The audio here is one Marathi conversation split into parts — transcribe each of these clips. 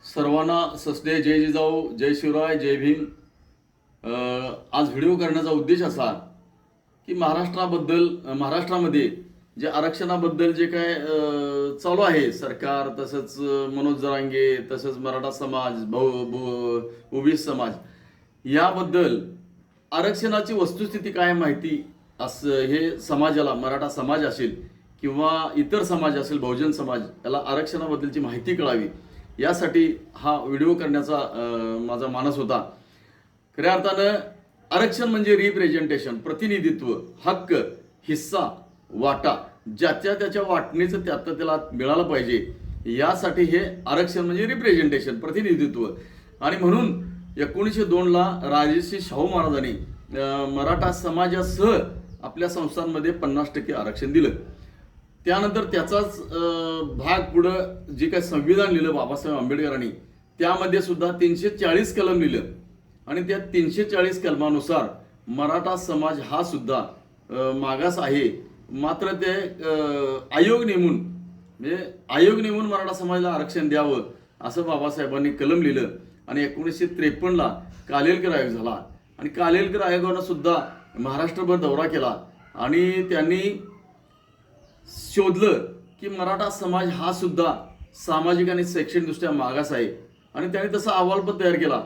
सर्वांना सस्ने जय जिजाऊ, जय शिवराय, जय भीम. आज व्हिडिओ करण्याचा उद्देश असा की महाराष्ट्रामध्ये जे आरक्षणाबद्दल जे काय चालू आहे सरकार, तसंच मनोज जरांगे, तसंच मराठा समाज, ओबीसी समाज, याबद्दल आरक्षणाची वस्तुस्थिती काय माहिती असं हे समाजाला, मराठा समाज असेल किंवा इतर समाज असेल, बहुजन समाज, याला आरक्षणाबद्दलची माहिती कळावी यासाठी हा व्हिडिओ करण्याचा माझा मानस होता. खऱ्या अर्थानं आरक्षण म्हणजे रिप्रेझेंटेशन, प्रतिनिधित्व, हक्क, हिस्सा, वाटा, ज्याच्या त्याच्या वाटणीचं त्याला मिळालं पाहिजे, यासाठी हे आरक्षण म्हणजे रिप्रेझेंटेशन, प्रतिनिधित्व. आणि म्हणून 1902ला राजर्षी शाहू महाराजांनी मराठा समाजासह आपल्या संस्थांमध्ये 50% आरक्षण दिलं. त्यानंतर त्याचाच भाग पुढं जे काही संविधान लिहिलं बाबासाहेब आंबेडकरांनी, त्यामध्ये सुद्धा 340 कलम लिहिलं. आणि त्या 340 कलमानुसार मराठा समाज हा सुद्धा मागास आहे. मात्र ते आयोग नेमून मराठा समाजाला आरक्षण द्यावं असं बाबासाहेबांनी कलम लिहिलं. आणि 1953ला कालेलकर आयोग झाला. आणि कालेलकर आयोगानं सुद्धा महाराष्ट्रभर दौरा केला आणि त्यांनी शोधलं की मराठा समाज हा सुद्धा सामाजिक आणि शैक्षणिकदृष्ट्या मागास आहे. आणि त्याने तसा अहवाल पण तयार केला.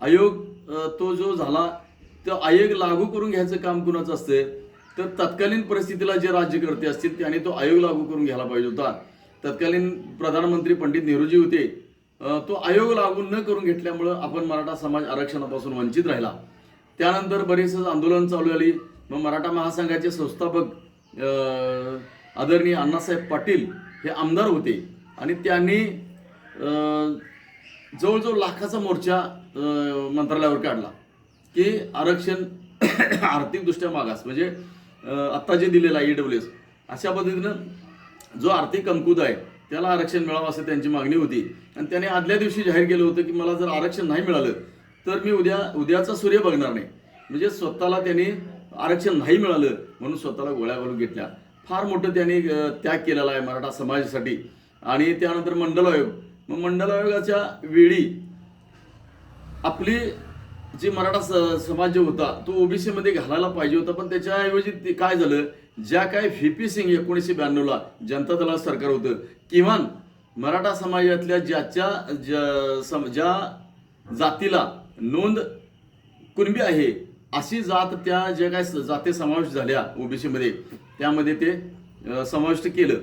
आयोग तो जो झाला, तो आयोग लागू करून घ्यायचं काम कुणाचं असते, तर तत्कालीन परिस्थितीला जे राज्यकर्ते असतील त्याने तो आयोग लागू करून घ्यायला पाहिजे होता. तत्कालीन प्रधानमंत्री पंडित नेहरूजी होते. तो आयोग लागू न करून घेतल्यामुळं आपण मराठा समाज आरक्षणापासून वंचित राहिला. त्यानंतर बरेच आंदोलन चालू झाली. मग मराठा महासंघाचे संस्थापक आदरणीय अण्णासाहेब पाटील हे आमदार होते आणि त्यांनी जवळजवळ लाखाचा मोर्चा मंत्रालयावर काढला की आरक्षण आर्थिकदृष्ट्या मागास, म्हणजे आत्ता जे दिलेलं आहे EWS, अशा पद्धतीनं जो आर्थिक कमकुवत आहे त्याला आरक्षण मिळावं असं त्यांची मागणी होती. आणि त्याने आदल्या दिवशी जाहीर केलं होतं की मला जर आरक्षण नाही मिळालं तर मी उद्याचा सूर्य बघणार नाही. म्हणजे स्वतःला त्यांनी आरक्षण नाही मिळालं म्हणून स्वतःला गोळ्या घालून घेतल्या. फार मोठं त्यांनी त्याग केलेला आहे मराठा समाजासाठी. आणि त्यानंतर मंडल आयोग, मग मंडल आयोगाच्या वेळी आपली जी मराठा समाज जो होता तो ओबीसी मध्ये घालायला पाहिजे होता, पण त्याच्याऐवजी ते काय झालं, ज्या काय VP सिंग 1992ला जनता दलाचं सरकार होतं, किमान मराठा समाजातल्या ज्या जातीला नोंद कुणबी आहे अशी जात, त्या ज्या काय जाती समावेश झाल्या ओबीसी मध्ये, त्यामध्ये ते समाविष्ट केलं.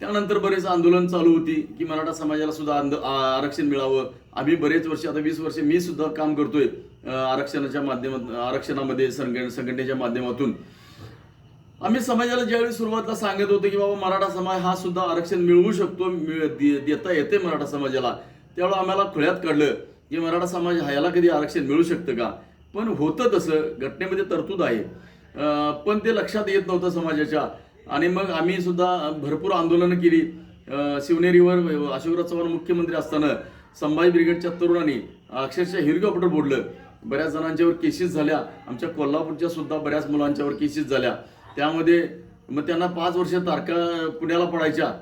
त्यानंतर बरेच आंदोलन चालू होती की मराठा समाजाला सुद्धा आरक्षण मिळावं. आम्ही बरेच वर्ष, आता 20 वर्ष मी सुद्धा काम करतोय आरक्षणामध्ये संघटनेच्या माध्यमातून. आम्ही समाजाला ज्यावेळी सुरुवातीला सांगत होतो की बाबा मराठा समाज हा सुद्धा आरक्षण मिळवू शकतो, देता येते मराठा समाजाला, त्यावेळेला आम्हाला खुळ्यात काढलं की मराठा समाज ह्याला कधी आरक्षण मिळू शकतं का. पण होतं तसं, घटनेमध्ये तरतूद आहे, पण ते लक्षात येत नव्हतं समाजाच्या. आणि मग आम्ही सुद्धा भरपूर आंदोलनं केली. शिवनेरीवर अशोकराव चव्हाण मुख्यमंत्री असताना संभाजी ब्रिगेडच्या तरुणांनी अक्षरशः हेलिकॉप्टर बोललं. बऱ्याच जणांच्यावर केसेस झाल्या. आमच्या कोल्हापूरच्या सुद्धा बऱ्याच मुलांच्यावर केसेस झाल्या. त्यामध्ये मग त्यांना 5 वर्ष तारखा पुण्याला पडायच्या.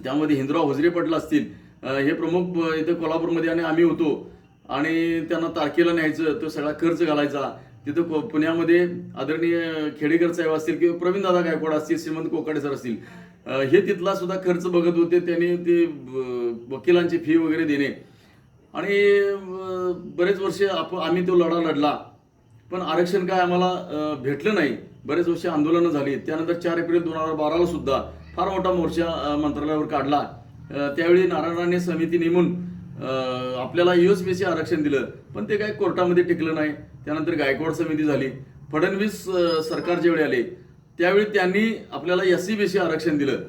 त्यामध्ये हिंदराव होजरे पाटील असतील, हे प्रमुख इथं कोल्हापूरमध्ये, आणि आम्ही होतो. आणि त्यांना तारखेला न्यायचं, तो सगळा खर्च घालायचा. तिथं पुण्यामध्ये आदरणीय खेडेकर साहेब असतील किंवा प्रवीणदादा गायकवाड असतील, श्रीमंत कोकाटे सर असतील, हे तिथला सुद्धा खर्च बघत होते. त्यांनी ते वकिलांची फी वगैरे देणे. आणि बरेच वर्ष आम्ही तो लढा लढला, पण आरक्षण काय आम्हाला भेटलं नाही. बरेच वर्ष आंदोलनं झाली. त्यानंतर 4 एप्रिल 2012ला सुद्धा फार मोठा मोर्चा मंत्रालयावर काढला. त्यावेळी नारायण राणे समिती नेमून आपल्याला USBC आरक्षण दिलं, पण ते काय कोर्टामध्ये टिकलं नाही. त्यानंतर गायकवाड समिती झाली. फडणवीस सरकार ज्यावेळी आले त्यावेळी त्यांनी आपल्याला SCBC आरक्षण दिलं.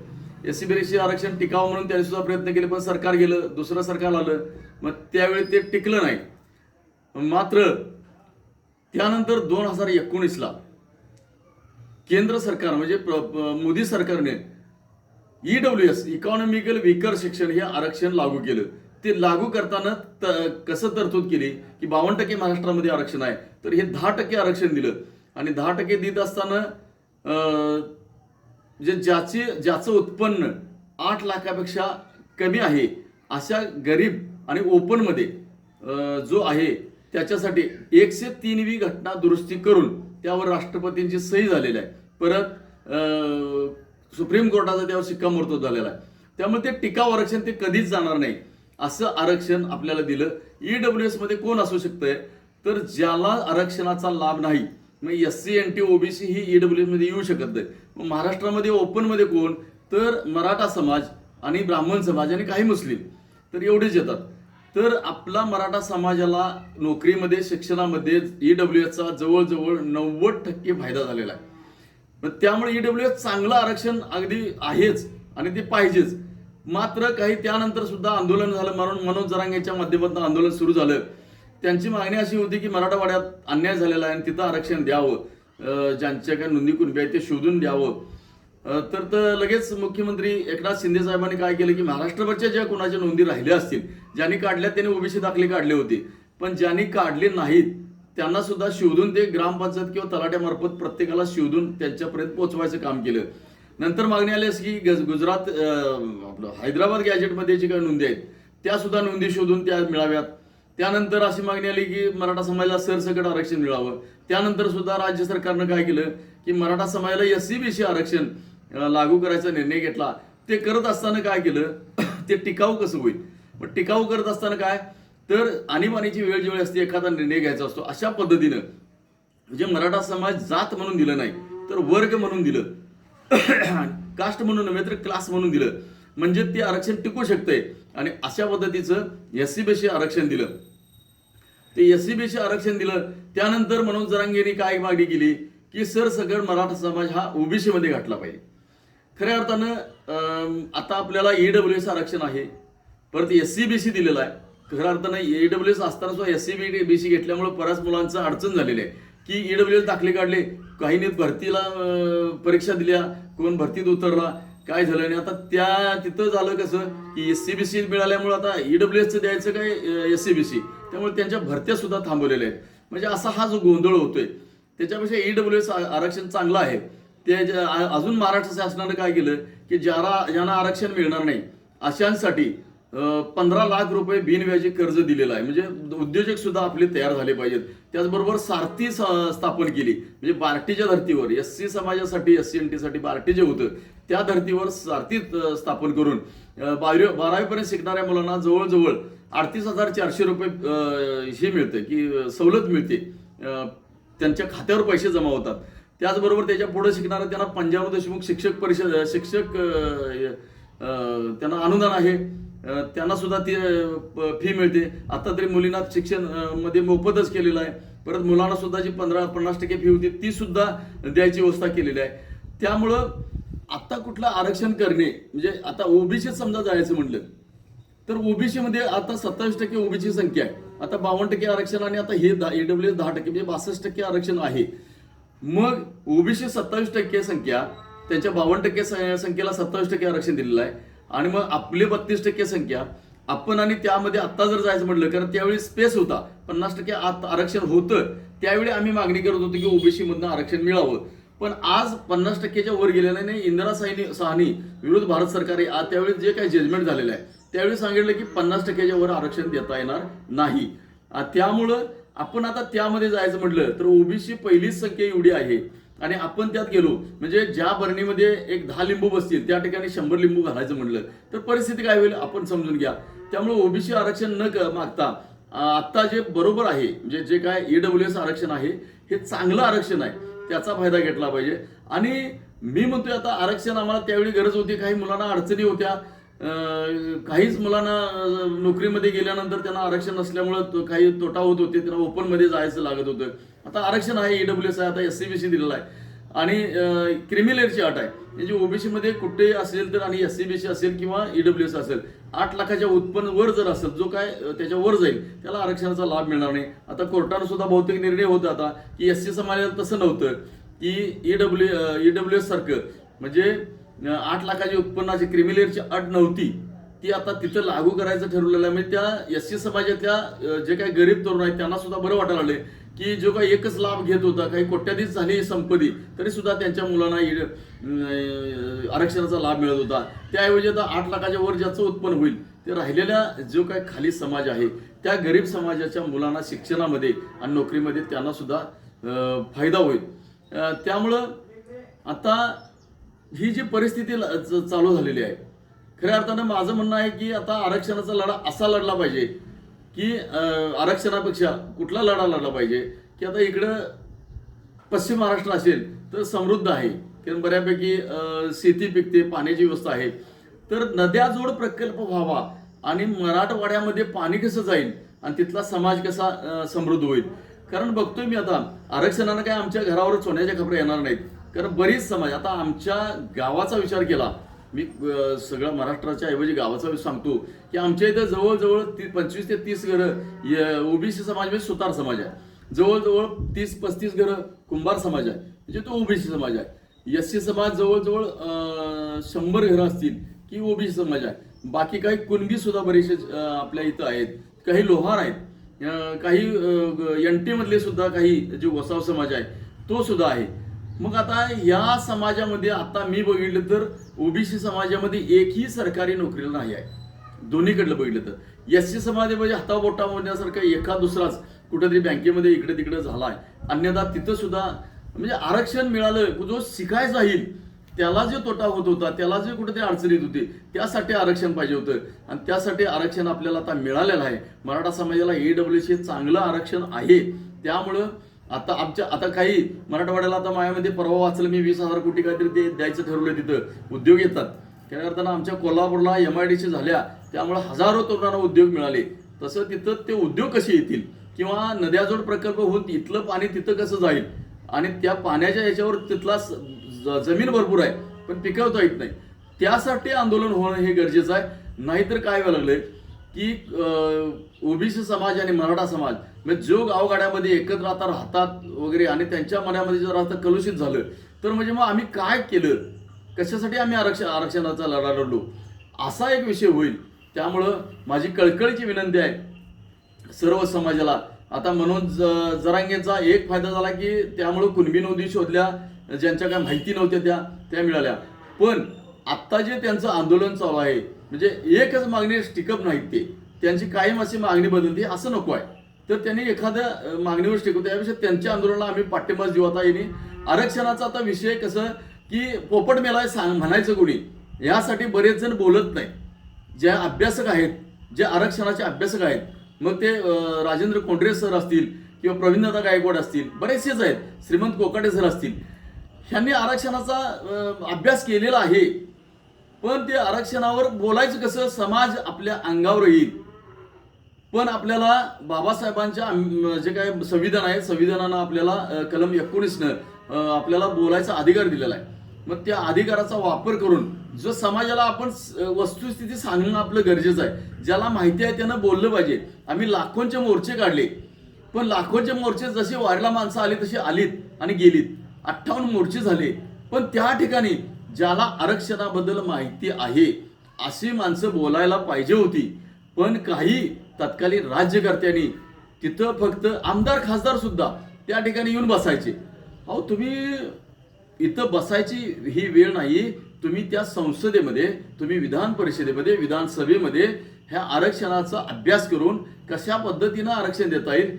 SCBC आरक्षण टिकावं म्हणून त्यांनी सुद्धा प्रयत्न केले, पण सरकार गेलं, दुसरं सरकार आलं, मग त्यावेळी ते टिकलं नाही. मात्र त्यानंतर 2019ला केंद्र सरकार म्हणजे मोदी सरकारने EWS, इकॉनॉमिकल वीकर सेक्शन, हे आरक्षण लागू केलं. ते लागू करताना कसं तरतूद केली की 52% महाराष्ट्रामध्ये आरक्षण आहे, तर हे 10% आरक्षण दिलं. आणि 10% देत असताना ज्याचं उत्पन्न 8 लाखापेक्षा कमी आहे अशा गरीब आणि ओपनमध्ये जो आहे त्याच्यासाठी 103वी घटना दुरुस्ती करून त्यावर राष्ट्रपतींची सही झालेली आहे. परत सुप्रीम कोर्टाचा त्यावर शिक्कामोर्तब झालेला आहे. त्यामुळे ते टिकाव आरक्षण ते कधीच जाणार नाही असं आरक्षण आपल्याला दिलं. ईडब्ल्यूएस मध्ये कोण असू शकतंय तर ज्याला आरक्षणाचा लाभ नाही. मग SC NT OBC ही ईडब्ल्यूएस मध्ये येऊ शकत नाही. मग महाराष्ट्रामध्ये ओपन मध्ये कोण तर मराठा समाज आणि ब्राह्मण समाज आणि काही मुस्लिम तर एवढेच येतात. तर आपला मराठा समाजाला नोकरीमध्ये शिक्षणामध्ये ईडब्ल्यूएसचा जवळजवळ 90% फायदा झालेला आहे. मग त्यामुळे ईडब्ल्यूएस चांगलं आरक्षण अगदी आहेच आणि ते पाहिजेच. मात्र काही त्यानंतर सुद्धा आंदोलन झालं. मनोज जरांगेच्या माध्यमातून आंदोलन सुरू झालं. त्यांची मागणी अशी होती की मराठवाड्यात अन्याय झालेला आहे आणि तिथं आरक्षण द्यावं, ज्यांच्या काही नोंदी कुणबी आहेत ते शोधून द्यावं. तर लगेच मुख्यमंत्री एकनाथ शिंदे साहेबांनी काय केलं की महाराष्ट्रभरच्या ज्या कोणाच्या नोंदी राहिल्या असतील, ज्यांनी काढल्या त्यांनी ओबीसी दाखले काढले होते, पण ज्यांनी काढले नाहीत त्यांना सुद्धा शोधून ते ग्रामपंचायत किंवा तलाट्यामार्फत प्रत्येकाला शोधून त्यांच्यापर्यंत पोहोचवायचं काम केलं. नंतर मागणी आली की गुजरात आपलं हैदराबाद गॅजेटमध्ये जी काही नोंदी आहेत त्या सुद्धा नोंदी शोधून त्या मिळाव्यात. त्यानंतर अशी मागणी आली की मराठा समाजाला सरसकट आरक्षण मिळावं. त्यानंतर सुद्धा राज्य सरकारनं काय केलं की मराठा समाजाला SC BC आरक्षण लागू करायचा निर्णय घेतला. ते करत असताना काय केलं ते टिकाऊ कसं होईल. मग टिकाऊ करत असताना काय तर आणीबाणीची वेळ जेवढी असते एखादा निर्णय घ्यायचा असतो अशा पद्धतीनं म्हणजे मराठा समाज जात म्हणून दिलं नाही तर वर्ग म्हणून दिलं, कास्ट म्हणून नव्हे तर क्लास म्हणून दिलं, म्हणजे ते आरक्षण टिकू शकतंय. आणि अशा पद्धतीचं SC BC आरक्षण दिलं. ते SC BC आरक्षण दिलं. त्यानंतर मनोज जरांगेंनी काय मागणी केली की सरसकट मराठा समाज हा OBC मध्ये घातला पाहिजे. खऱ्या अर्थानं आता आपल्याला ईडब्ल्यूएस आरक्षण आहे, परत SC BC दिलेलं आहे. खऱ्या अर्थानं ईडब्ल्यूएस असताना सुद्धा SC BC घेतल्यामुळे बऱ्याच मुलांचं अडचण झालेली आहे की ईडब्ल्यूएस दाखले काढले, काहींनी भरतीला परीक्षा दिल्या, कोण भरतीत उतरला, काय झालं नाही. आता त्या तिथं झालं कसं की SC BC मिळाल्यामुळे आता ईडब्ल्यूएसचं द्यायचं काय SC BC, त्यामुळे त्यांच्या भरत्या सुद्धा थांबवलेल्या आहेत. म्हणजे असा हा जो गोंधळ होतोय त्याच्यापेक्षा ईडब्ल्यूएस आरक्षण चांगलं आहे. ते अजून महाराष्ट्र शासनानं काय केलं की ज्यांना आरक्षण मिळणार नाही अशांसाठी 15 लाख रुपये बिनव्याजी कर्ज दिलेलं आहे. म्हणजे उद्योजक सुद्धा आपले तयार झाले पाहिजेत. त्याचबरोबर सारथी स्थापन केली. म्हणजे बार्टीच्या धर्तीवर SC समाजासाठी SC NT साठी बार्टी जे होतं त्या धर्तीवर सारथी स्थापन करून 12वी पर्यंत शिकणाऱ्या मुलांना जवळजवळ 38,400 रुपये हे मिळते की सवलत मिळते, त्यांच्या खात्यावर पैसे जमा होतात. त्याचबरोबर त्याच्या पुढे शिकणाऱ्या त्यांना 55 दशमुख शिक्षक त्यांना अनुदान आहे, त्यांना सुद्धा ती फी मिळते. आता तरी मुलींना शिक्षण मध्ये मोफतच केलेलं आहे. परत मुलांना सुद्धा जी 50% फी होती ती सुद्धा द्यायची व्यवस्था केलेली आहे. त्यामुळं आता कुठलं आरक्षण करणे म्हणजे आता OBC समजा जायचं म्हटलं तर OBC मध्ये आता 27% OBC संख्या आहे. आता 52% आरक्षण आणि आता हे ईडब्ल्यूएस 10% म्हणजे 62% आरक्षण आहे. मग OBC 27% संख्या, त्यांच्या 52% संख्येला 27% आरक्षण दिलेलं आहे. आणि मग आपले 32% संख्या आपण आणि त्यामध्ये आता जर जायचं म्हटलं कारण त्यावेळी स्पेस होता, 50% आरक्षण होतं, त्यावेळी आम्ही मागणी करत होतो की OBC मधनं आरक्षण मिळावं. पण आज 50%च्या वर गेलेलं नाही. इंदिरा साहनी विरुद्ध भारत सरकार त्यावेळी जे काही जजमेंट झालेलं आहे त्यावेळी सांगितलं की 50%च्या वर आरक्षण देता येणार नाही. त्यामुळं आपण आता त्यामध्ये जायचं म्हटलं तर OBC पहिलीच संख्या एवढी आहे आणि आपण त्यात गेलो म्हणजे ज्या बरणीमध्ये एक 10 लिंबू बसतील त्या ठिकाणी 100 लिंबू घालायचं म्हटलं तर परिस्थिती काय होईल आपण समजून घ्या. त्यामुळे OBC आरक्षण न मागता आता जे बरोबर आहे म्हणजे जे काय ईडब्ल्यूएस आरक्षण आहे हे चांगलं आरक्षण आहे, त्याचा फायदा घेतला पाहिजे. आणि मी म्हणतोय आता आरक्षण आम्हाला त्यावेळी गरज होती, काही मुलांना अडचणी होत्या, काहीच मुलांना नोकरीमध्ये गेल्यानंतर त्यांना आरक्षण नसल्यामुळे काही तोटा होत होते, त्यांना ओपन मध्ये जायचं लागत होतं. आता आरक्षण आहे, ईडब्ल्यूएस आहे, आता SC BC दिलेला आहे आणि क्रिमिलेअरची अट आहे म्हणजे OBC मध्ये कुठे असेल तर आणि SC BC असेल किंवा ईडब्ल्यूएस असेल 8 लाखाच्या उत्पन्न वर जर असेल जो काय त्याच्या वर जाईल त्याला आरक्षणाचा लाभ मिळणार नाही. आता कोर्टानं सुद्धा बहुतेक निर्णय होता आता की SC समाजाला तसं नव्हतं की ईडब्ल्यूएस सारखं म्हणजे 8 लाखाची उत्पन्नाची क्रिमिलेअरची अट नव्हती ती आता तिथं लागू करायचं ठरवलेलं आहे. म्हणजे त्या SC समाजातल्या जे काही गरीब तरुण आहेत त्यांना सुद्धा बरं वाटायला लागले की जो काही एकच लाभ घेत होता, काही कोट्याधीश झाली संपत्ती, तरी सुद्धा त्यांच्या मुलांना आरक्षणाचा लाभ मिळत होता. त्याऐवजी आता 8 लाखाच्या वर ज्याचं उत्पन्न होईल ते राहिलेल्या जो काही खाली समाज आहे त्या गरीब समाजाच्या मुलांना शिक्षणामध्ये आणि नोकरीमध्ये त्यांना सुद्धा फायदा होईल. त्यामुळं आता ही जी परिस्थिती चालू झालेली आहे, खऱ्या अर्थानं माझं म्हणणं आहे की आता आरक्षणाचा लढा असा लढला पाहिजे की आरक्षणापेक्षा कुठला लढा लढला पाहिजे की आता इकडं पश्चिम महाराष्ट्र असेल तर समृद्ध आहे, कारण बऱ्यापैकी शेती पिकते, पाण्याची व्यवस्था आहे, तर नद्याजोड प्रकल्प व्हावा आणि मराठवाड्यामध्ये पाणी कसं जाईल आणि तिथला समाज कसा समृद्ध होईल. कारण बघतोय मी आता आरक्षणानं काय आमच्या घरावर सोन्याच्या खपऱ्या येणार नाहीत, कारण बरीच समाज आता आमच्या गावाचा विचार केला, मी सगळं महाराष्ट्राच्या ऐवजी गावाचा सांगतो की आमच्या इथं जवळजवळ 25 ते 30 घरं ओबीसी समाज म्हणजे सुतार समाज आहे, जवळजवळ 30-35 घरं कुंभार समाज आहे म्हणजे तो ओबीसी समाज आहे, एससी समाज जवळजवळ 100 घरं असतील की ओबीसी समाज आहे, बाकी काही कुणबी सुद्धा बरेचसे आपल्या इथं आहेत, काही लोहार आहेत, काही एनटी मधले सुद्धा काही जे वसाव समाज आहे तो सुद्धा आहे. मग आता या समाजामध्ये आता मी बघितलं तर ओबीसी समाजामध्ये एकही सरकारी नोकरीला नाही आहे. दोन्हीकडलं बघितलं तर एससी समाज म्हणजे हाताबोटा म्हणण्यासारखा एका दुसराच कुठेतरी बँकेमध्ये इकडे तिकडे झाला आहे, अन्यथा तिथं सुद्धा म्हणजे आरक्षण मिळालं, जो शिकायचा येईल त्याला जे तोटा होत होता, त्याला जे कुठेतरी अडचणीत होती, त्यासाठी आरक्षण पाहिजे होतं आणि त्यासाठी आरक्षण आपल्याला आता मिळालेलं आहे. मराठा समाजाला EWC चांगलं आरक्षण आहे. त्यामुळं आता काही मराठवाड्याला आता माझ्यामध्ये परवा वाचलं मी 20,000 कोटी काहीतरी ते द्यायचं ठरवलं, तिथं उद्योग येतात. त्या करताना आमच्या कोल्हापूरला MIDC झाल्या, त्यामुळे हजारो तरुणांना उद्योग मिळाले. तसं तिथं ते उद्योग कसे येतील किंवा नद्याजोड प्रकल्प होऊन इथलं पाणी तिथं कसं जाईल आणि त्या पाण्याच्या याच्यावर तिथला जमीन भरपूर आहे पण पिकवता येत नाही, त्यासाठी आंदोलन होणं हे गरजेचं आहे. नाहीतर काय व्हायला लागलंय की ओबीसी समाज आणि मराठा समाज म्हणजे जो गावगाड्यामध्ये एकत्र आता राहतात वगैरे आणि त्यांच्या मनामध्ये जर आता कलुषित झालं तर म्हणजे मग आम्ही काय केलं, कशासाठी आम्ही आरक्षणाचा लढा लढलो, असा एक विषय होईल. त्यामुळं माझी कळकळीची विनंती आहे सर्व समाजाला. आता मनोज जरांगेचा एक फायदा झाला की त्यामुळं कुणबी नोंदी शोधल्या, ज्यांच्या काय माहिती नव्हत्या त्या मिळाल्या. पण आत्ता जे त्यांचं आंदोलन चालू आहे म्हणजे एकच मागणी टिकप नाहीत, त्यांची कायम अशी मागणी बदलते असं नको आहे. तर त्यांनी एखाद्या मागणीवर टिकवतो, त्यापेक्षा त्यांच्या आंदोलनाला आम्ही पाठिंबा देऊ. आता येणे आरक्षणाचा आता विषय कसं की पोपट मेला म्हणायचं कोणी, यासाठी बरेच जण बोलत नाही. जे अभ्यासक आहेत, जे आरक्षणाचे अभ्यासक आहेत, मग ते राजेंद्र कोंढरे सर असतील किंवा प्रवीणदादा गायकवाड असतील, बरेचसेच आहेत, श्रीमंत कोकाटे सर असतील, ह्यांनी आरक्षणाचा अभ्यास केलेला आहे. पण ते आरक्षणावर बोलायचं कसं, समाज आपल्या अंगावर येईल. पण आपल्याला बाबासाहेबांच्या जे काय संविधान आहे, संविधानानं आपल्याला कलम 19 आपल्याला बोलायचा अधिकार दिलेला आहे. मग त्या अधिकाराचा वापर करून जो समाजाला आपण वस्तुस्थिती सांगणं आपलं गरजेचं आहे. ज्याला माहिती आहे त्यानं बोललं पाहिजे. आम्ही लाखोंचे मोर्चे काढले, पण लाखोंचे मोर्चे जसे वारीला माणसं आली तशी आलीत आणि गेलीत. 58 मोर्चे झाले, पण त्या ठिकाणी ज्याला आरक्षणाबद्दल माहिती आहे अशी माणसं बोलायला पाहिजे होती. पण काही तत्कालीन राज्यकर्त्यांनी तिथं फक्त आमदार खासदार सुद्धा त्या ठिकाणी येऊन बसायचे. अहो, तुम्ही इथं बसायची ही वेळ नाही. तुम्ही त्या संसदेमध्ये, तुम्ही विधान परिषदेमध्ये, विधानसभेमध्ये ह्या आरक्षणाचा अभ्यास करून कशा पद्धतीनं आरक्षण देता येईल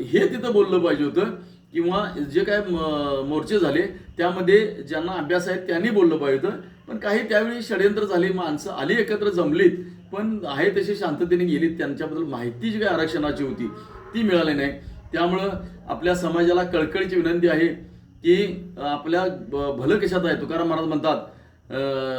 हे तिथं बोललं पाहिजे होतं. किंवा जे काय मोर्चे झाले त्यामध्ये ज्यांना अभ्यास आहे त्यांनी बोललं पाहिजे होतं. पण काही त्यावेळी षडयंत्र झाली, माणसं आली एकत्र जमलीत, पण आहे तशी शांततेने गेलीत. त्यांच्याबद्दल माहिती जी काही आरक्षणाची होती ती मिळाली नाही. त्यामुळं आपल्या समाजाला कळकळीची विनंती आहे की आपल्या भलं कशात आहे. तुकाराम महाराज म्हणतात,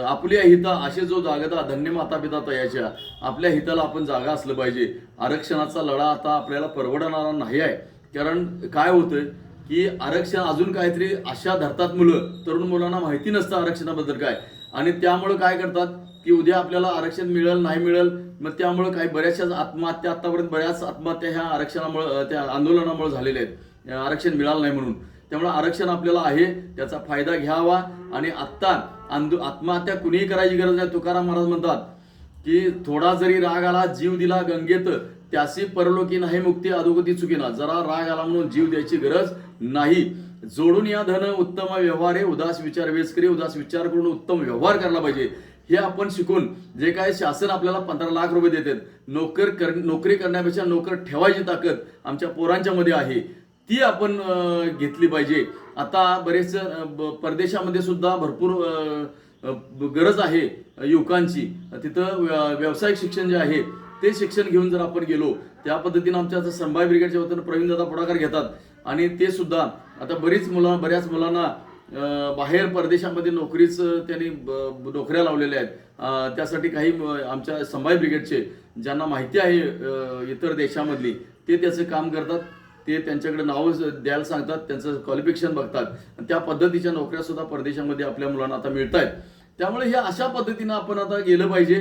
आपल्या हिता असे जो जागता धन्य माता पिता तयाच्या. आपल्या हिताला आपण जागा असलं पाहिजे. आरक्षणाचा लढा आता आपल्याला परवडणारा नाही आहे. कारण काय होतंय की आरक्षण अजून काहीतरी अशा धरतात मुलं, तरुण मुलांना माहिती नसतं आरक्षणाबद्दल काय, आणि त्यामुळं काय करतात की उद्या आपल्याला आरक्षण मिळेल नाही मिळेल, मग त्यामुळं काही बऱ्याचशा आत्महत्या, आतापर्यंत बऱ्याच आत्महत्या ह्या आरक्षणामुळे, त्या आंदोलनामुळे झालेल्या आहेत, आरक्षण मिळालं नाही म्हणून. त्यामुळे आरक्षण आपल्याला आहे, त्याचा फायदा घ्यावा. आणि आत्ता आत्महत्या कुणीही करायची गरज नाही. तुकाराम महाराज म्हणतात की थोडा जरी राग आला जीव दिला गंगेत, त्यासी परलोकी नाही मुक्ती अधोगती चुकीना. जरा राग आला म्हणून जीव द्यायची गरज नाही. जोडून या धन उत्तम व्यवहार आहे, उदास विचार वेच करी. उदास विचार करून उत्तम व्यवहार करायला पाहिजे. हे आपण शिकून जे काय शासन आपल्याला 15 लाख रुपये देतात, नोकरी करण्यापेक्षा नोकर ठेवायची ताकद आमच्या पोरांच्या मध्ये आहे, ती आपण घेतली पाहिजे. आता बरेच परदेशामध्ये सुद्धा भरपूर गरज आहे युवकांची. तिथं व्यावसायिक शिक्षण जे आहे ते शिक्षण घेऊन जर आपण गेलो, त्या पद्धतीनं आमच्या संभाजी ब्रिगेडच्या वतीनं प्रवीणदादा पुढाकार घेतात आणि ते सुद्धा आता बऱ्याच मुलांना बाहेर परदेशामध्ये नोकरीच त्यांनी नोकऱ्या लावलेल्या आहेत. त्यासाठी काही आमच्या संभाजी ब्रिगेडचे ज्यांना माहिती आहे इतर देशामधली, ते त्याचं काम करतात. ते त्यांच्याकडे नावं द्यायला सांगतात, त्यांचं क्वालिफिकेशन बघतात. त्या पद्धतीच्या नोकऱ्या सुद्धा परदेशामध्ये आपल्या मुलांना आता मिळत आहेत. त्यामुळे हे अशा पद्धतीनं आपण आता गेलं पाहिजे.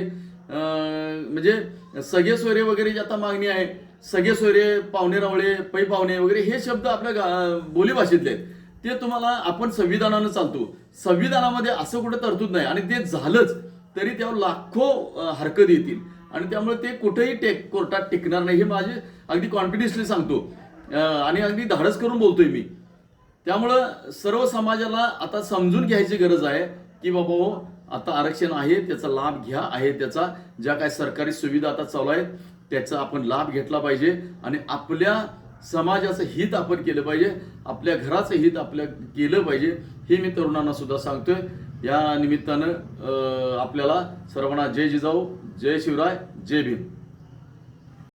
म्हणजे सगळे सोयरे वगैरे जी आता मागणी आहे, सगळे सोयरे, पाहुणे रावळे, पै पाहुणे वगैरे हे शब्द आपल्या बोलीभाषेतले आहेत. ते तुम्हाला आपण संविधानानं चालतो. संविधानामध्ये असं कुठं तरतूद नाही आणि ते झालंच तरी त्यावर लाखो हरकत येतील आणि त्यामुळे ते कुठेही कोर्टात टिकणार नाही. हे माझे अगदी कॉन्फिडन्सली सांगतो आणि अगदी धाडस करून बोलतोय मी. त्यामुळं सर्व समाजाला आता समजून घ्यायची गरज आहे की बाबा आता आरक्षण आहे, त्याचा लाभ घ्या. आहे त्याचा ज्या काय सरकारी सुविधा आता चालू आहेत त्याचा आपण लाभ घेतला पाहिजे आणि आपल्या समाजाचं हित आपण केलं पाहिजे, आपल्या घराचं हित आपल्या केलं पाहिजे. हे मी तरुणांना सुद्धा सांगतोय. या निमित्तानं आपल्याला सर्वांना जय जिजाऊ, जय शिवराय, जय भीम.